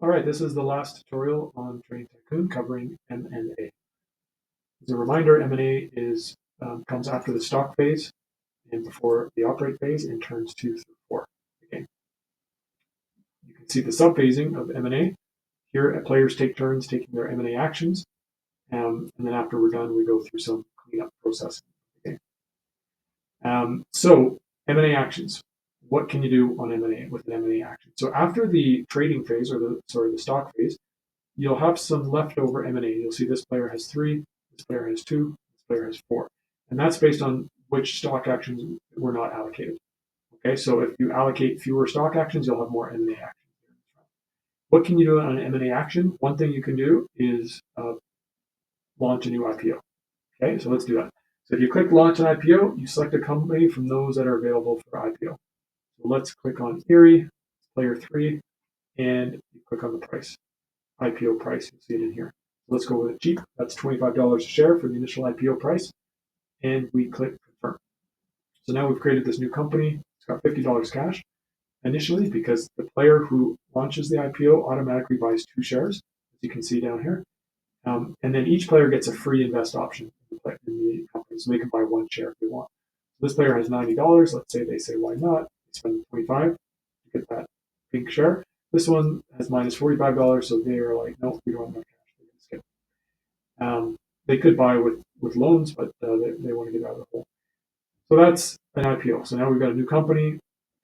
All right, this is the last tutorial on Trading Tycoon covering M&A. As a reminder, M&A comes after the stock phase and before the operate phase in turns 2 through 4. Okay. You can see the sub-phasing of M&A. Here, players take turns taking their M&A actions, and then after we're done, we go through some cleanup process. Okay. So M&A actions. What can you do on M&A with an M&A action? So after the trading phase, or the stock phase, you'll have some leftover M&A. You'll see this player has 3, this player has 2, this player has 4. And that's based on which stock actions were not allocated. Okay, so if you allocate fewer stock actions, you'll have more M&A actions. What can you do on an M&A action? One thing you can do is launch a new IPO. Okay, so let's do that. So if you click launch an IPO, you select a company from those that are available for IPO. So let's click on Erie, player 3, and you click on the price. IPO price, you'll see it in here. So let's go with it cheap. That's $25 a share for the initial IPO price. And we click confirm. So now we've created this new company. It's got $50 cash initially because the player who launches the IPO automatically buys 2 shares, as you can see down here. And then each player gets a free invest option in the company. So they can buy 1 share if they want. So this player has $90. Let's say they say, why not? They spend $25 to get that pink share. This one has minus $45, so they are like, no, we don't have enough cash. They're going to skip. They could buy with loans, but they want to get out of the hole. So that's an IPO. So now we've got a new company.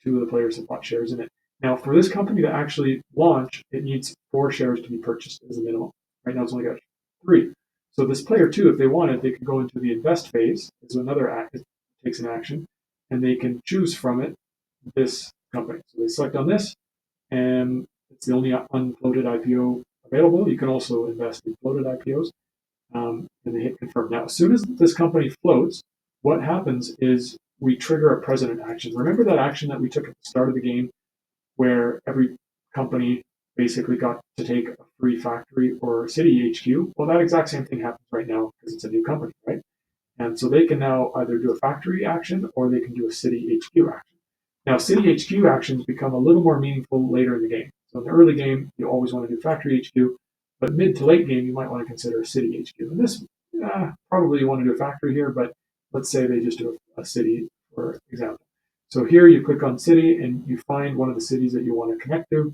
2 of the players have bought shares in it. Now, for this company to actually launch, it needs 4 shares to be purchased as a minimum. Right now, it's only got 3. So this player, too, if they wanted, they could go into the invest phase. It's another act. It takes an action, and they can choose from it this company. So they select on this, and it's the only unfloated IPO available. You can also invest in floated IPOs, and they hit confirm. Now, as soon as this company floats, what happens is we trigger a president action. Remember that action that we took at the start of the game where every company basically got to take a free factory or city HQ? Well, that exact same thing happens right now because it's a new company, right? And so they can now either do a factory action or they can do a city HQ action. Now, city HQ actions become a little more meaningful later in the game. So in the early game, you always want to do factory HQ, but mid to late game, you might want to consider a city HQ. And this, probably you want to do a factory here, but let's say they just do a city, for example. So here you click on city and you find one of the cities that you want to connect to.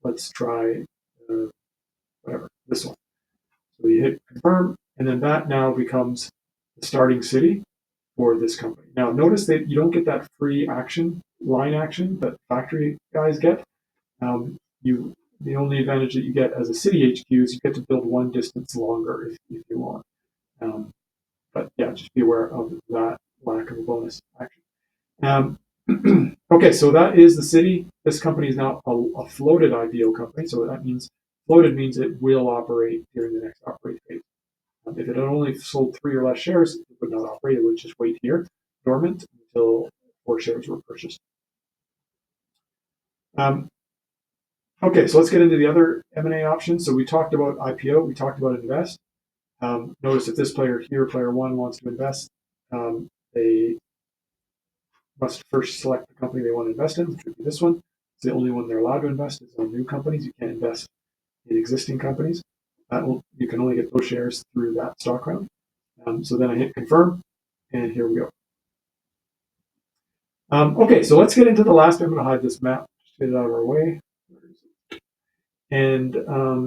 Let's try, whatever, this one. So you hit confirm, and then that now becomes the starting city for this company. Now, notice that you don't get that free action, line action that factory guys get. The only advantage that you get as a city HQ is you get to build 1 distance longer if you want. But yeah, just be aware of that lack of a bonus action. Okay, so that is the city. This company is now a floated IPO company, so that means floated means it will operate during the next operate phase. If it had only sold 3 or less shares, it would not operate. It would just wait here, dormant, until 4 shares were purchased. Okay, so let's get into the other M&A options. So we talked about IPO, we talked about invest. Notice if this player here, player 1, wants to invest, they must first select the company they want to invest in, which would be this one. It's the only one they're allowed to invest is on new companies. You can't invest in existing companies. You can only get those shares through that stock round. So then I hit confirm, and here we go. Okay, so let's get into the last bit. I'm going to hide this map, just get it out of our way. And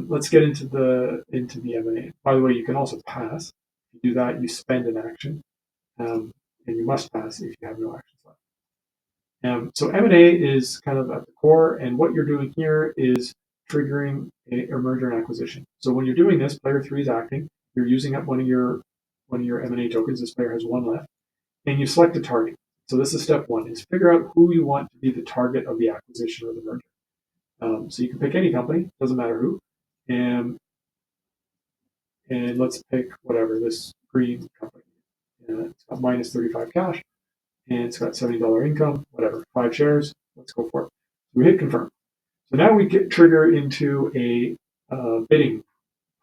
let's get into the M&A. By the way, you can also pass. If you do that, you spend an action, and you must pass if you have no actions left. So M&A is kind of at the core, and what you're doing here is triggering a merger and acquisition. So when you're doing this, player 3 is acting. You're using up one of your M&A tokens. This player has 1 left, and you select a target. So this is step 1: is figure out who you want to be the target of the acquisition or the merger. So you can pick any company, doesn't matter who, and let's pick whatever, this green company. It's got minus 35 cash, and it's got $70 income, whatever, 5 shares. Let's go for it. So we hit confirm. So now we trigger into a bidding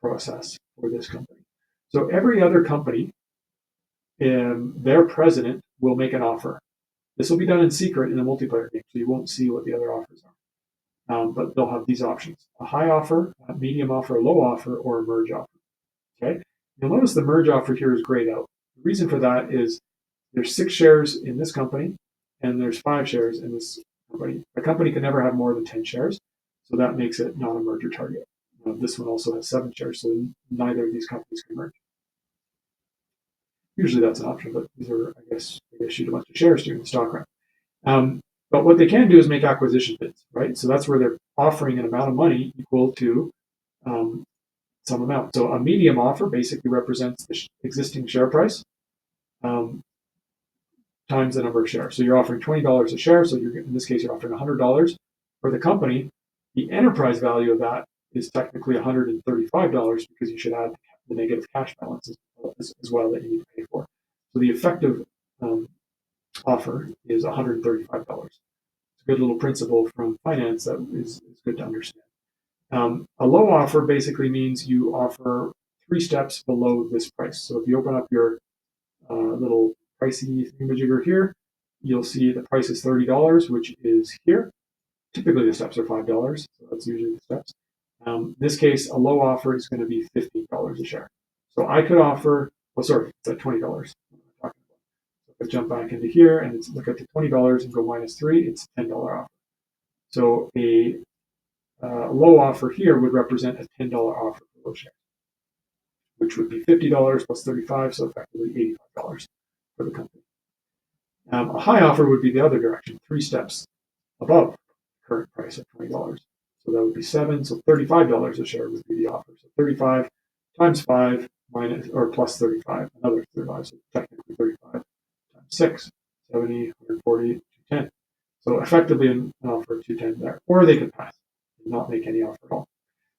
process for this company. So every other company, their president will make an offer. This will be done in secret in a multiplayer game, so you won't see what the other offers are. but they'll have these options: a high offer, a medium offer, a low offer, or a merge offer. Okay. You'll notice the merge offer here is grayed out. The reason for that is there's 6 shares in this company and there's 5 shares in this company. A company can never have more than 10 shares, so that makes it not a merger target. This one also has 7 shares, so neither of these companies can merge. Usually that's an option, but these are, I guess, they issued a bunch of shares during the stock round. But what they can do is make acquisition bids, right? So that's where they're offering an amount of money equal to some amount. So a medium offer basically represents the existing share price times the number of shares. So you're offering $20 a share. So in this case, you're offering $100 for the company. The enterprise value of that is technically $135 because you should add the negative cash balance as well that you need to pay for. So the effective offer is $135. It's a good little principle from finance that is good to understand. A low offer basically means you offer 3 steps below this price. So if you open up your little pricey thingamajigger here, you'll see the price is $30, which is here. Typically the steps are $5, so that's usually the steps. In this case, a low offer is going to be $15 a share. So I could offer, it's at $20. So if I jump back into here and look at the $20 and go -3, it's $10 offer. So a low offer here would represent a $10 offer for those shares, which would be $50 plus 35, so effectively $85 for the company. A high offer would be the other direction, 3 steps above the current price of $20. So that would be 7, so $35 a share would be the offer. So 35 times 5 minus or plus 35, another 35, so technically 35 times 6, 70, 140, 210. So effectively an offer of 210 there, or they could pass and not make any offer at all.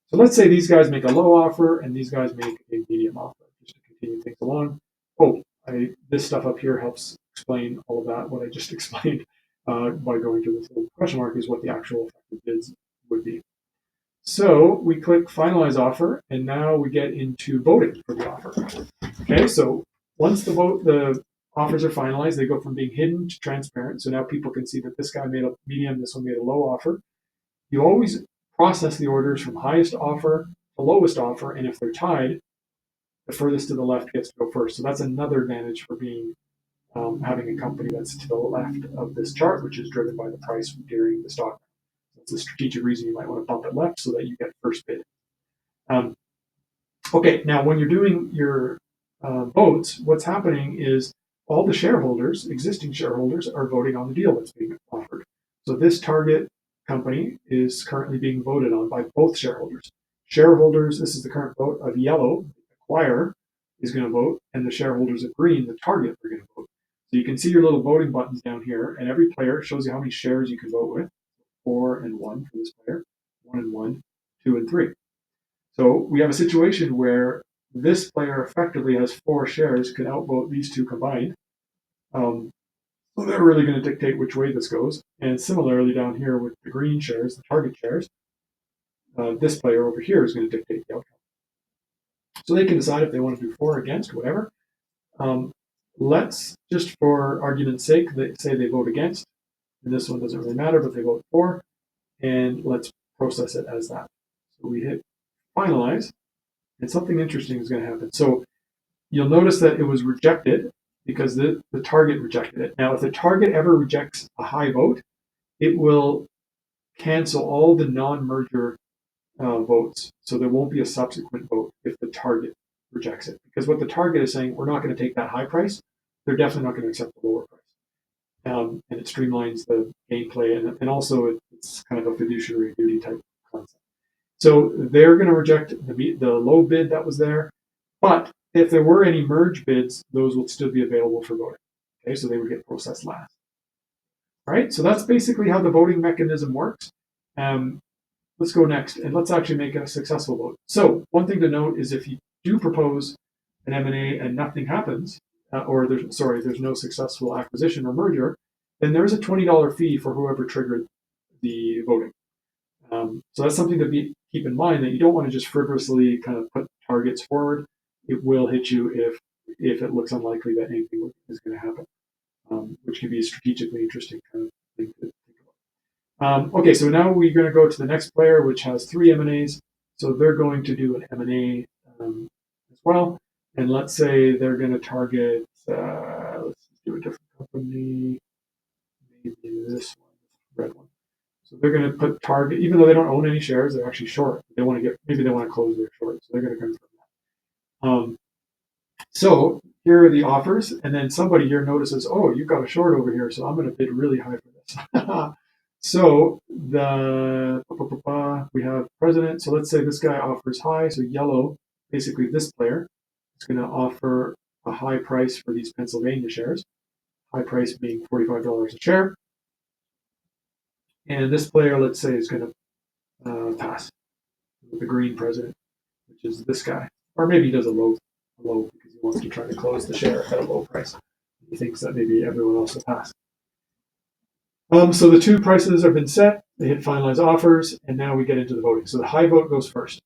So let's say these guys make a low offer and these guys make a medium offer, just to continue things along. This stuff up here helps explain all of that. What I just explained by going to this little question mark is what the actual effective bids would be. So we click finalize offer, and now we get into voting for the offer. Okay, so once the offers are finalized, they go from being hidden to transparent. So now people can see that this guy made a medium, this one made a low offer. You always process the orders from highest offer to lowest offer, and if they're tied, the furthest to the left gets to go first. So that's another advantage for being having a company that's to the left of this chart, which is driven by the price during the stock. That's a strategic reason you might want to bump it left so that you get first bid. Okay, now when you're doing your votes, what's happening is all the shareholders, existing shareholders, are voting on the deal that's being offered. So this target company is currently being voted on by both shareholders. Shareholders, this is the current vote of yellow, the acquirer is going to vote, and the shareholders of green, the target, are going to vote. So you can see your little voting buttons down here, and every player shows you how many shares you can vote with. 4 and 1 for this player, 1 and 1, 2 and 3. So we have a situation where this player effectively has 4 shares, can outvote these two combined. So they're really going to dictate which way this goes. And similarly down here with the green shares, the target shares, this player over here is going to dictate the outcome. So they can decide if they want to do for, against, whatever. Let's, just for argument's sake, say they vote against. And this one doesn't really matter, but they vote for. And let's process it as that. So we hit finalize, and something interesting is going to happen. So you'll notice that it was rejected because the target rejected it. Now, if the target ever rejects a high vote, it will cancel all the non-merger votes. So there won't be a subsequent vote if the target rejects it. Because what the target is saying, we're not going to take that high price. They're definitely not going to accept the lower price. And it streamlines the gameplay, and also it's kind of a fiduciary duty type concept. So they're going to reject the low bid that was there. But if there were any merge bids, those would still be available for voting. Okay, so they would get processed last. All right, so that's basically how the voting mechanism works. Let's go next, and let's actually make a successful vote. So one thing to note is if you do propose an M&A and nothing happens, or there's no successful acquisition or merger, then there's a $20 fee for whoever triggered the voting. So that's something to keep in mind, that you don't want to just frivolously kind of put targets forward. It will hit you if it looks unlikely that anything is going to happen, which can be a strategically interesting kind of thing to think Okay, so now we're going to go to the next player, which has three M&As. So they're going to do an M&A as well. And let's say they're going to target, let's do a different company, maybe this one, red one. So they're going to put target, even though they don't own any shares, they're actually short. They want to get, maybe they want to close their short, so they're going to confirm that. So here are the offers, and then somebody here notices, oh, you've got a short over here, so I'm going to bid really high for this. So we have president. So let's say this guy offers high. So yellow, basically this player, is going to offer a high price for these Pennsylvania shares. High price being $45 a share. And this player, let's say, is going to pass with the green president, which is this guy. Or maybe he does a low because he wants to try to close the share at a low price. He thinks that maybe everyone else will pass. So the two prices have been set. They hit finalize offers, and now we get into the voting. So the high vote goes first.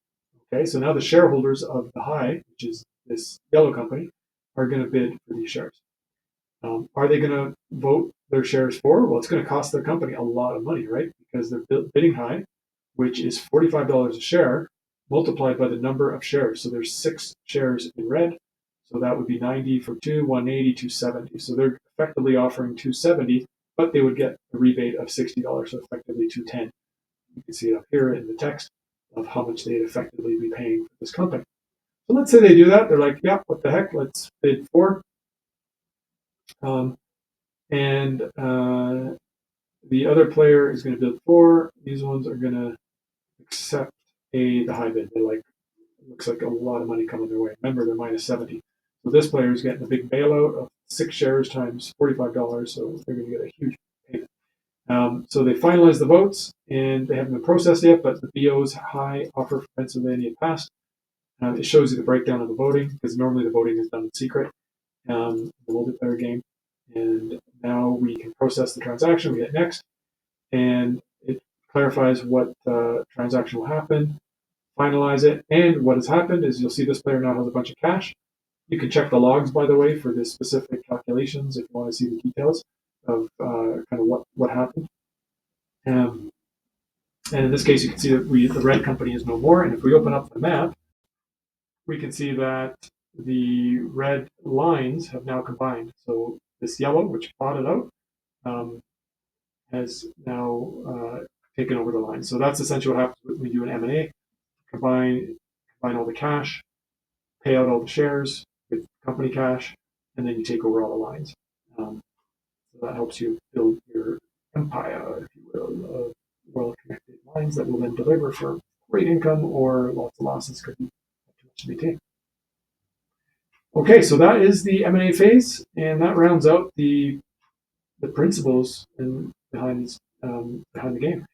Okay, so now the shareholders of the high, which is this yellow company, are going to bid for these shares. Are they going to vote their shares for? Well, it's going to cost their company a lot of money, right? Because they're bidding high, which is $45 a share, multiplied by the number of shares. So there's 6 shares in red. So that would be 90 for 2, 180, 270. So they're effectively offering 270, but they would get a rebate of $60, so effectively 210. You can see it up here in the text of how much they'd effectively be paying for this company. So let's say they do that. They're like, yeah, what the heck? Let's bid 4. And the other player is going to bid 4. These ones are going to accept the high bid. They're like, it looks like a lot of money coming their way. Remember, they're minus 70. So this player is getting a big bailout of 6 shares times $45. So they're going to get a huge payment. So they finalized the votes, and they haven't been processed yet, but the BO's high offer for Pennsylvania passed. It shows you the breakdown of the voting, because normally the voting is done in secret, the multiplayer game. And now we can process the transaction. We hit next, and it clarifies what transaction will happen, finalize it. And what has happened is you'll see this player now has a bunch of cash. You can check the logs, by the way, for the specific calculations if you want to see the details of kind of what happened. And in this case, you can see that the red company is no more. And if we open up the map, we can see that the red lines have now combined. So this yellow, which plotted out, has now taken over the line. So that's essentially what happens when we do an M&A. Combine all the cash, pay out all the shares with company cash, and then you take over all the lines. So that helps you build your empire, if you will, of well-connected lines that will then deliver for great income or lots of losses because you have too much to maintain. Okay, so that is the M&A phase, and that rounds out the principles behind the game.